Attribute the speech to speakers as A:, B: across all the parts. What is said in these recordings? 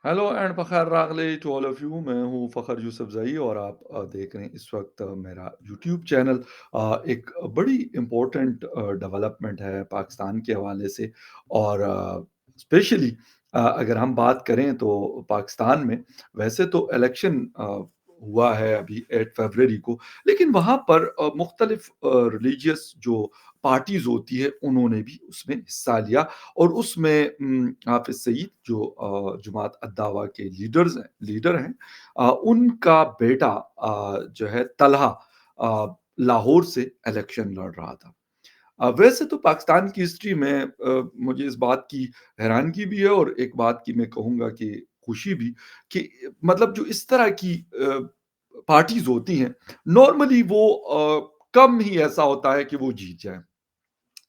A: Hello and Fakhar रागले to all of you. मैं हूँ फ़खर यूसुफ़ज़ई और आप देख रहे हैं इस वक्त मेरा यूट्यूब चैनल। एक बड़ी इम्पोर्टेंट डेवलपमेंट है पाकिस्तान के हवाले से। और स्पेशली अगर हम बात करें तो पाकिस्तान में वैसे तो इलेक्शन हुआ है अभी 8 फरवरी को, लेकिन वहाँ पर मुख्तलिफ रिलीजियस जो पार्टीज़ होती है उन्होंने भी उसमें हिस्सा लिया। और उसमें हाफ़िज़ सईद जो जमात अद-दावा के लीडर हैं, उनका बेटा जो है तलहा लाहौर से इलेक्शन लड़ रहा था। वैसे तो पाकिस्तान की हिस्ट्री में मुझे इस बात की हैरानगी भी है और एक बात की मैं कहूँगा कि खुशी भी, कि मतलब जो इस तरह की पार्टीज़ होती हैं, नॉर्मली वो कम ही ऐसा होता है कि वो जीत जाएँ।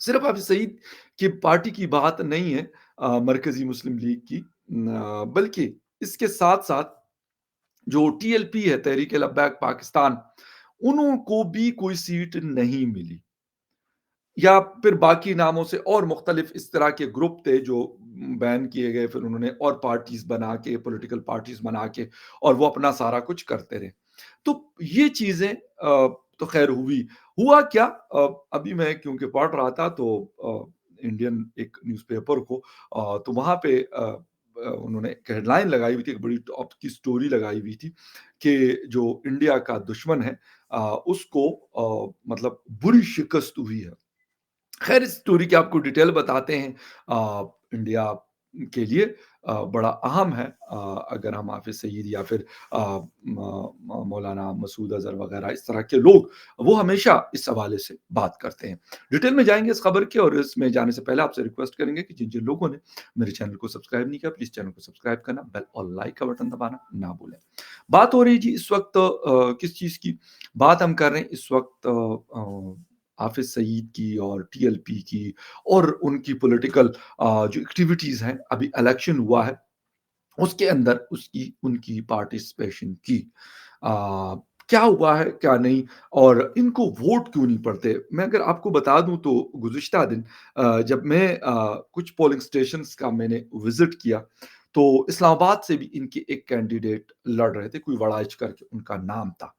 A: सिर्फ हाफ़िज़ सईद की पार्टी की बात नहीं है, मरकज़ी मुस्लिम लीग की, बल्कि इसके साथ-साथ जो टीएलपी है, तहरीक लब्बैक पाकिस्तान, उनको भी कोई सीट नहीं मिली। या फिर बाकी नामों से और मुख्तलिफ इस तरह के ग्रुप थे जो बैन किए गए, फिर उन्होंने और पार्टीज़ बना के, पॉलिटिकल पार्टीज़ बना के और वो अपना सारा कुछ करते रहे। तो ये चीज़ें तो ख़ैर हुई। हुआ क्या, अभी मैं क्योंकि पढ़ रहा था तो इंडियन एक न्यूज़पेपर को, तो वहाँ पे उन्होंने एक हेडलाइन लगाई हुई थी, एक बड़ी टॉप की स्टोरी लगाई हुई थी कि जो इंडिया का दुश्मन है, उसको मतलब बुरी शिकस्त हुई है। खैर इस स्टोरी की आपको डिटेल बताते हैं। इंडिया के लिए बड़ा अहम है, अगर हम हाफ़िज़ सईद या फिर मौलाना मसूद अज़हर वग़ैरह इस तरह के लोग, वो हमेशा इस हवाले से बात करते हैं। डिटेल में जाएँगे इस खबर के, और इसमें जाने से पहले आपसे रिक्वेस्ट करेंगे कि जिन-जिन लोगों ने मेरे चैनल को सब्सक्राइब नहीं किया, प्लीज़ चैनल को सब्सक्राइब करना, बेल और लाइक का बटन दबाना ना भूलें। बात हो रही जी इस वक़्त किस चीज़ की? बात हम कर रहे हैं इस वक़्त हाफ़िज़ सईद की और टीएलपी की और उनकी पॉलिटिकल जो एक्टिविटीज़ हैं, अभी इलेक्शन हुआ है, उसके अंदर उसकी उनकी पार्टिसिपेशन की। क्या हुआ है, क्या नहीं, और इनको वोट क्यों नहीं पड़ते? मैं अगर आपको बता दूँ तो गुज़िश्ता दिन जब मैं कुछ पोलिंग स्टेशंस का मैंने विज़िट किया, तो इस्लामाबाद से भी इनके एक कैंडिडेट लड़ रहे थे, कोई वड़ाइच करके उनका नाम था।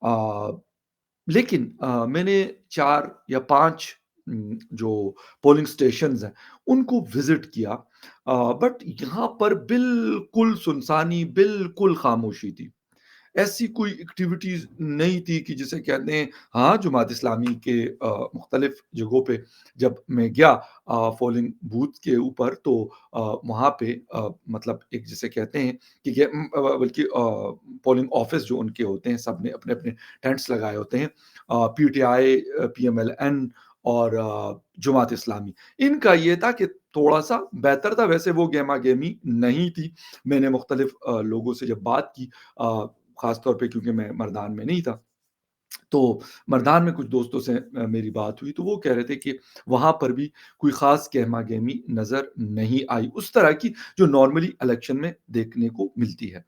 A: अ, लेकिन मैंने 4 या 5 जो पोलिंग स्टेशंस हैं, उनको विज़िट किया, बट यहाँ पर बिल्कुल सुनसानी, बिल्कुल खामोशी थी। ऐसी कोई एक्टिविटीज़ नहीं थी कि जिसे कहते हैं, हाँ, जमात इस्लामी के मुख्तलिफ जगहों पे जब मैं गया पोलिंग बूथ के ऊपर, तो वहाँ पे मतलब एक जिसे कहते हैं कि बल्कि पोलिंग ऑफिस जो उनके होते हैं, सब ने अपने-अपने टेंट्स लगाए होते हैं। पीटीआई, पीएमएलएन और जमात इस्लामी, इनका ये था कि थोड़ा-सा बेहतर था, वैसे वो गहमा-गहमी नहीं थी। मैंने मुख्तलिफ लोगों से जब बात की, अ, ख़ास तौर पे क्योंकि मैं मर्दान में नहीं था, तो मर्दान में कुछ दोस्तों से मेरी बात हुई, तो वो कह रहे थे कि वहाँ पर भी कोई ख़ास गहमा-गहमी नज़र नहीं आई, उस तरह की जो नॉर्मली इलेक्शन में देखने को मिलती है।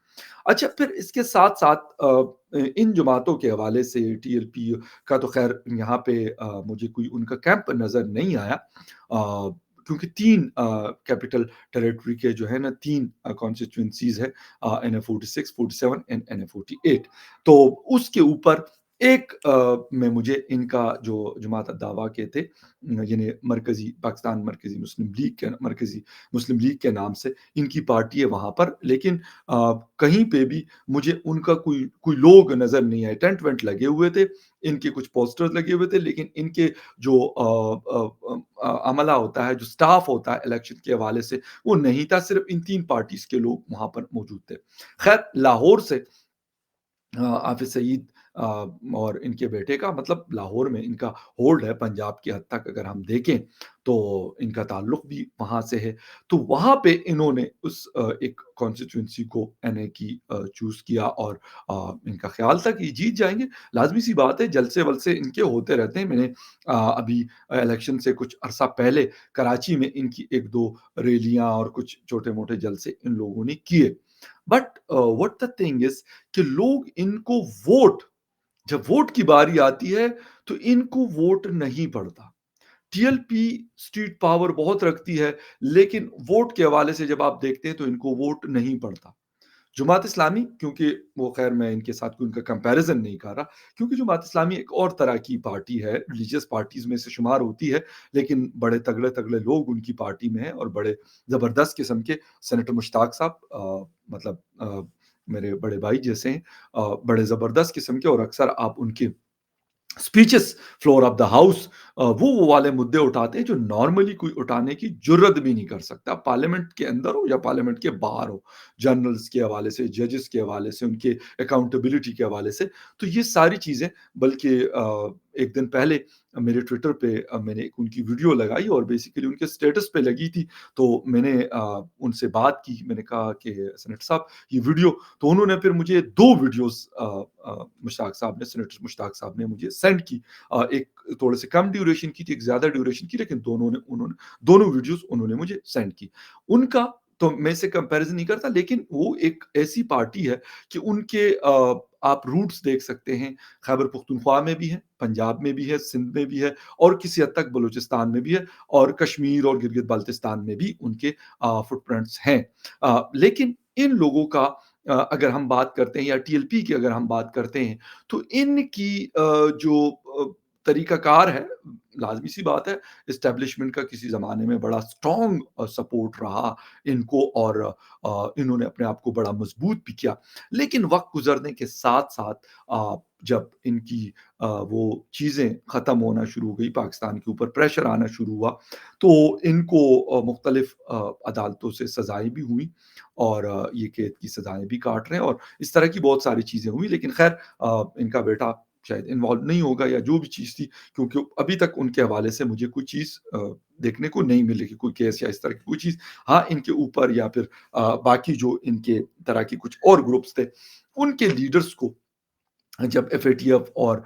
A: अच्छा, फिर इसके साथ-साथ इन जमातों के हवाले से टीएलपी का तो ख़ैर यहाँ पे मुझे कोई उनका कैंप नज़र नहीं आया, क्योंकि 3 कैपिटल टेरिटरी के जो है ना 3 कॉन्स्टिट्यूएंसीज़ है, एनए 46, 47 एंड एनए 48। तो उसके ऊपर एक में मुझे इनका जो जमात अद-दावा के थे, यानी मरकज़ी पाकिस्तान मरकज़ी मुस्लिम लीग के नाम से इनकी पार्टी है वहाँ पर, लेकिन कहीं पे भी मुझे उनका कोई कोई लोग नज़र नहीं आए। टेंट वेंट लगे हुए थे, इनके कुछ पोस्टर्स लगे हुए थे, लेकिन इनके जो अमला होता है, जो स्टाफ होता है इलेक्शन के हवाले से, वो नहीं था, सिर्फ़ इन 3 पार्टीज़ के लोग वहाँ पर मौजूद थे। ख़ैर लाहौर से हाफ़िज़ सईद और इनके बेटे का, मतलब लाहौर में इनका होल्ड है, पंजाब की हद तक अगर हम देखें, तो इनका ताल्लुक भी वहाँ से है। तो वहाँ पे इन्होंने उस एक कॉन्स्टिट्यूएंसी को एनए की चूज़ किया, और इनका ख़्याल था कि ये जीत जाएँगे। लाज़मी-सी बात है, जलसे-वलसे इनके होते रहते हैं। मैंने अभी इलेक्शन से कुछ अरसा पहले कराची में इनकी 1-2 रैलियाँ और कुछ छोटे-मोटे जलसे इन लोगों ने किए। But what the thing is कि लोग इनको वोट जब वोट की बारी आती है, तो इनको वोट नहीं पड़ता। T L P street power بہت رکھتی ہے، لیکن ووٹ کے حوالے سے جب آپ دیکھتے ہیں تو ان کو ووٹ نہیں پڑتا۔ جماعت اسلامی، کیونکہ وہ خیر میں ان کے ساتھ کوئی ان کا کمپیریزن نہیں کر رہا، کیونکہ جماعت اسلامی ایک اور طرح کی پارٹی ہے، ریلیجیس پارٹیز میں سے شمار ہوتی ہے، لیکن بڑے تگڑے تگڑے لوگ ان کی پارٹی میں ہیں اور بڑے زبردست قسم کے سینیٹر مشتاق صاحب مطلب میرے بڑے بھائی جیسے ہیں، بڑے زبردست قسم کے، اور اکثر آپ ان کے speeches floor of the house وہ والے مدعے اٹھاتے ہیں جو نارملی کوئی اٹھانے کی جرت بھی نہیں کر سکتا، پارلیمنٹ کے اندر ہو یا پارلیمنٹ کے باہر ہو، جرنلز کے حوالے سے، ججز کے حوالے سے، ان کے اکاؤنٹیبلٹی کے حوالے سے۔ تو یہ ساری چیزیں، بلکہ ایک دن پہلے میرے ٹویٹر پہ میں نے ان کی ویڈیو لگائی اور بیسیکلی ان کے اسٹیٹس پہ لگی تھی، تو میں نے ان سے بات کی، میں نے کہا کہ سینیٹر صاحب یہ ویڈیو، تو انہوں نے پھر مجھے 2 ویڈیوز مشتاق صاحب نے، سینیٹر مشتاق صاحب نے مجھے سینڈ کی، ایک تھوڑے سے کم ڈیوریشن کی تھی، ایک زیادہ ڈیوریشن کی، لیکن انہوں نے دونوں ویڈیوز انہوں نے مجھے سینڈ کی۔ ان کا تو میں سے کمپیریزن نہیں کرتا، لیکن وہ ایک ایسی پارٹی ہے کہ ان کے آپ روٹس دیکھ سکتے ہیں، خیبر پختونخوا میں بھی ہے، پنجاب میں بھی ہے، سندھ میں بھی ہے، اور کسی حد تک بلوچستان میں بھی ہے، اور کشمیر اور گلگت بلتستان میں بھی ان کے فٹ پرنٹس ہیں۔ لیکن ان لوگوں کا اگر ہم بات کرتے ہیں، یا ٹی ایل پی کی اگر ہم بات کرتے ہیں، تو ان کی جو طریقہ کار ہے، لازمی سی بات ہے، اسٹیبلشمنٹ کا کسی زمانے میں بڑا اسٹرانگ سپورٹ رہا ان کو، اور انہوں نے اپنے آپ کو بڑا مضبوط بھی کیا، لیکن وقت گزرنے کے ساتھ ساتھ جب ان کی وہ چیزیں ختم ہونا شروع ہو گئی، پاکستان کے اوپر پریشر آنا شروع ہوا، تو ان کو مختلف عدالتوں سے سزائیں بھی ہوئیں، اور یہ قید کی سزائیں بھی کاٹ رہے ہیں، اور اس طرح کی بہت ساری چیزیں ہوئی، لیکن خیر ان کا بیٹا شاید انوالو نہیں ہوگا، یا جو بھی چیز تھی، کیونکہ ابھی تک ان کے حوالے سے مجھے کوئی چیز دیکھنے کو نہیں ملے کہ کوئی کیس یا اس طرح کی کوئی چیز۔ ہاں ان کے اوپر یا پھر باقی جو ان کے طرح کی کچھ اور گروپس تھے، ان کے لیڈرز کو جب ایف اے ٹی ایف اور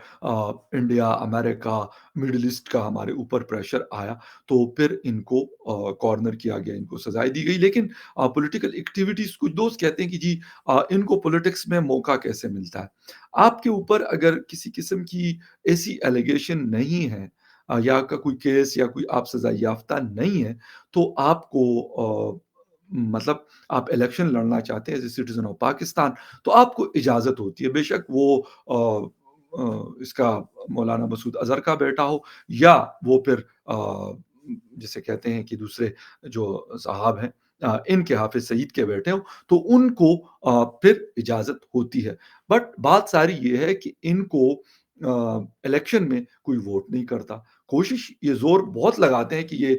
A: انڈیا، امریکہ، مڈل ایسٹ کا ہمارے اوپر پریشر آیا، تو پھر ان کو کارنر کیا گیا، ان کو سزائیں دی گئی، لیکن پولیٹیکل ایکٹیویٹیز، کچھ دوست کہتے ہیں کہ جی ان کو پولیٹکس میں موقع کیسے ملتا ہے؟ آپ کے اوپر اگر کسی قسم کی ایسی ایلیگیشن نہیں ہے، یا کا کوئی کیس یا کوئی آپ سزا یافتہ نہیں ہے، تو آپ کو مطلب آپ الیکشن لڑنا چاہتے ہیں as a citizen of Pakistan, تو آپ کو اجازت ہوتی ہے، بے شک وہ اس کا مولانا مسعود اظہر کا بیٹا ہو، یا وہ پھر جسے کہتے ہیں کہ دوسرے جو صاحب ہیں ان کے حافظ سعید کے بیٹے ہوں، تو ان کو پھر اجازت ہوتی ہے۔ بٹ بات ساری یہ ہے کہ ان کو الیکشن میں کوئی ووٹ نہیں کرتا، کوشش یہ زور بہت لگاتے ہیں کہ یہ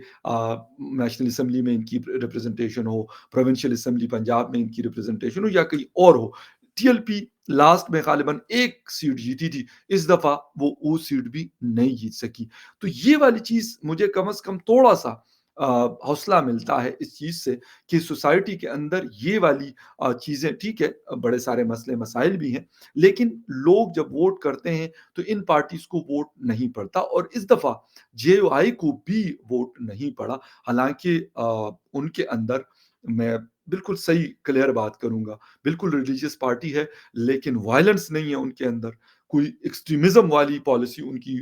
A: نیشنل اسمبلی میں ان کی ریپرزنٹیشن ہو، پروونشل اسمبلی پنجاب میں ان کی ریپرزنٹیشن ہو، یا کہیں اور ہو۔ ٹی ایل پی لاسٹ میں غالباً 1 سیٹ جیتی تھی، اس دفعہ وہ سیٹ بھی نہیں جیت سکی، تو یہ والی چیز مجھے کم از کم تھوڑا سا حوصلہ ملتا ہے اس چیز سے، کہ سوسائٹی کے اندر یہ والی چیزیں، ٹھیک ہے بڑے سارے مسئلے مسائل بھی ہیں، لیکن لوگ جب ووٹ کرتے ہیں تو ان پارٹیز کو ووٹ نہیں پڑتا، اور اس دفعہ جے او آئی کو بھی ووٹ نہیں پڑا، حالانکہ ان کے اندر، میں بالکل صحیح کلیئر بات کروں گا، بالکل ریلیجیس پارٹی ہے، لیکن وائلنس نہیں ہے ان کے اندر، کوئی ایکسٹریمزم والی پالیسی ان کی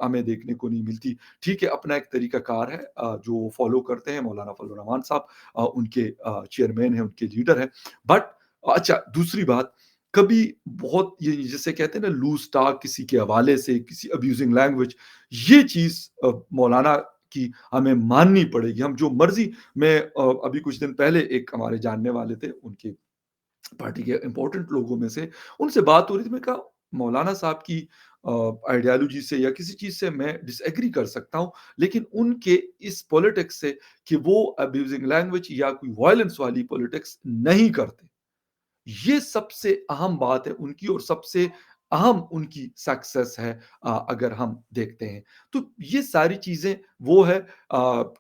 A: ہمیں دیکھنے کو نہیں ملتی، ٹھیک ہے اپنا ایک طریقہ کار ہے جو فالو کرتے ہیں، مولانا فضل الرحمان صاحب ان کے چیئرمین ہیں، ان کے لیڈر ہیں، بٹ اچھا دوسری بات، کبھی بہت یہ جسے کہتے ہیں نا لوز ٹاک، کسی کے حوالے سے کسی ابیوزنگ لینگویج، یہ چیز مولانا کی ہمیں ماننی پڑے گی، ہم جو مرضی، میں ابھی کچھ دن پہلے ایک ہمارے جاننے والے تھے، ان کے پارٹی کے امپورٹنٹ لوگوں میں سے، ان سے بات ہو رہی تھی، میں کہا مولانا صاحب کی آئیڈیالوجی سے یا کسی چیز سے میں ڈس ایگری کر سکتا ہوں، لیکن ان کے اس پولیٹکس سے، کہ وہ ابیوزنگ لینگویج یا کوئی وائلنس والی پولیٹکس نہیں کرتے، یہ سب سے اہم بات ہے ان کی، اور سب سے اہم ان کی سکسیس ہے اگر ہم دیکھتے ہیں، تو یہ ساری چیزیں وہ ہے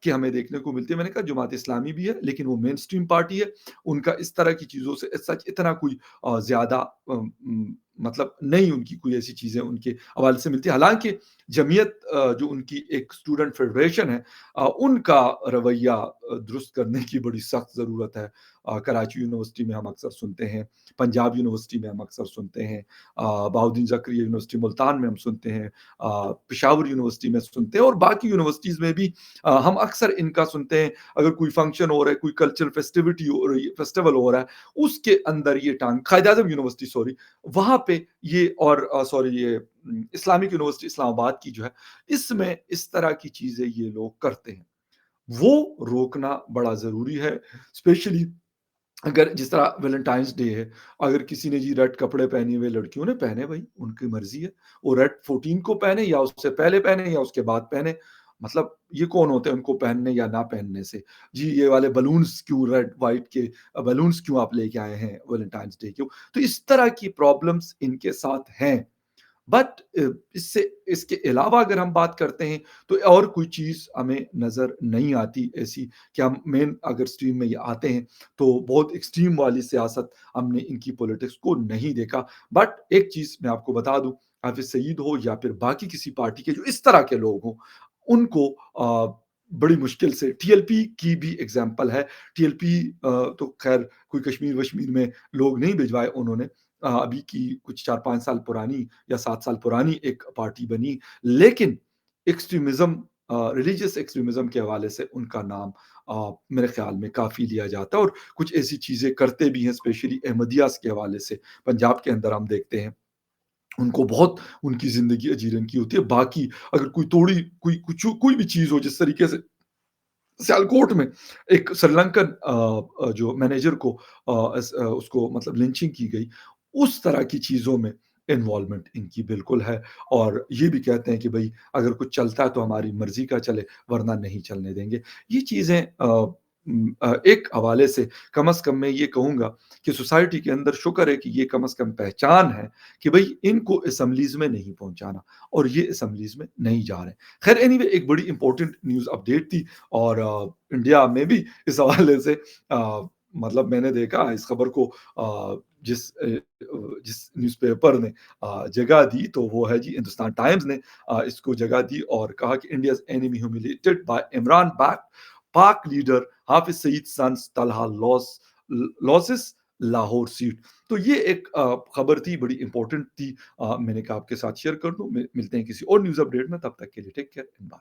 A: کہ ہمیں دیکھنے کو ملتی ہے۔ میں نے کہا جماعت اسلامی بھی ہے، لیکن وہ مین سٹریم پارٹی ہے، ان کا اس طرح کی چیزوں سے سچ اتنا کوئی زیادہ मतलब नहीं उनकी कोई ऐसी चीज़ें उनके हवाले से मिलती हैं। हालाँकि जमीयत जो उनकी एक स्टूडेंट फेडरेशन है उनका रवैया दुरुस्त करने की बड़ी सख्त ज़रूरत है। कराची यूनिवर्सिटी में हम अक्सर सुनते हैं, पंजाब यूनिवर्सिटी में हम अक्सर सुनते हैं, बहाउद्दीन ज़करिया यूनिवर्सिटी मुल्तान में हम सुनते हैं, पेशावर यूनिवर्सिटी में सुनते हैं और बाकी यूनिवर्सिटीज़ में भी हम अक्सर इनका सुनते हैं। अगर कोई फंक्शन हो रहा है, कोई कल्चरल फेस्टिविटी हो रही है, फेस्टिवल हो रहा है, उसके अंदर ये टांग कायद-ए-आज़म यूनिवर्सिटी सॉरी, वहाँ पे ये और सॉरी ये इस्लामिक यूनिवर्सिटी इस्लामाबाद की जो है, इसमें इस तरह की चीज़ें ये लोग करते हैं। वो रोकना बड़ा ज़रूरी है, स्पेशली अगर जिस तरह वैलेंटाइन्स डे है, अगर किसी ने जी रेड कपड़े पहने हुए लड़कियों ने पहने भई, उनकी मर्ज़ी है। वो रेड 14 को पहने या उससे पहले पहने या उसके बाद पहने। मतलब ये कौन होते हैं उनको पहनने या ना पहनने से? जी, ये वाले बलून्स क्यों रेड व्हाइट के बलून्स क्यों आप लेके आए हैं वैलेंटाइन्स डे क्यों? तो इस तरह की प्रॉब्लम्स इनके साथ हैं। बट इससे इसके अलावा अगर हम बात करते हैं तो और कोई चीज़ हमें नज़र नहीं आती ऐसी कि हम मेन अगर स्ट्रीम में ये आते हैं तो बहुत एक्सट्रीम वाली सियासत हमने इनकी पॉलिटिक्स को नहीं देखा। बट एक चीज़ मैं आपको बता दूँ, हाफ़िज़ सईद हो या फिर बाकी किसी पार्टी के जो इस तरह के लोग हों, उनको बड़ी मुश्किल से टीएलपी की भी एग्ज़ाम्पल है। टीएलपी तो ख़ैर कोई कश्मीर-वश्मीर में लोग नहीं भिजवाए उन्होंने। अभी की कुछ 4-5 साल पुरानी या 7 साल पुरानी एक पार्टी बनी, लेकिन एक्सट्रीमिज़्म रिलीजियस एक्सट्रीमिज़्म के हवाले से उनका नाम मेरे ख़्याल में काफ़ी लिया जाता है और कुछ ऐसी चीज़ें करते भी हैं, स्पेशली अहमदियाज़ के हवाले से। पंजाब के अंदर हम देखते हैं, उनको बहुत उनकी ज़िंदगी अजीरन की होती है। बाकी अगर कोई तोड़ी कोई कुछ कोई भी चीज़ हो जिस तरीके से सियालकोट में एक श्रीलंकन जो मैनेजर को उसको मतलब लिंचिंग की गई, उस तरह की चीज़ों में इन्वॉल्वमेंट इनकी बिल्कुल है और ये भी कहते हैं कि भई अगर कुछ चलता है तो हमारी मर्ज़ी का चले वरना नहीं चलने देंगे। ये चीज़ें एक हवाले से कम से कम मैं ये कहूँगा कि सोसाइटी के अंदर शुक्र है कि ये कम से कम पहचान है कि भई इनको असेंबलीज़ में नहीं पहुँचाना और ये असेंबलीज़ में नहीं जा रहे हैं। ख़ैर एनीवे एक बड़ी इम्पोर्टेंट न्यूज़ अपडेट थी और इंडिया में भी इस हवाले से मतलब मैंने देखा इस खबर को जिस न्यूज़पेपर ने जगह दी तो वो है जी हिंदुस्तान टाइम्स ने इसको जगह दी और कहा कि India's enemy humiliated by Imran backed Pak leader Hafiz Saeed sons Talha loses Lahore seat. तो ये एक खबर थी बड़ी इम्पोर्टेंट थी। मैंने कहा आपके साथ शेयर कर दूँ। मिलते हैं किसी और न्यूज़ अपडेट में, तब तक के लिए टेक केयर एंड बाय।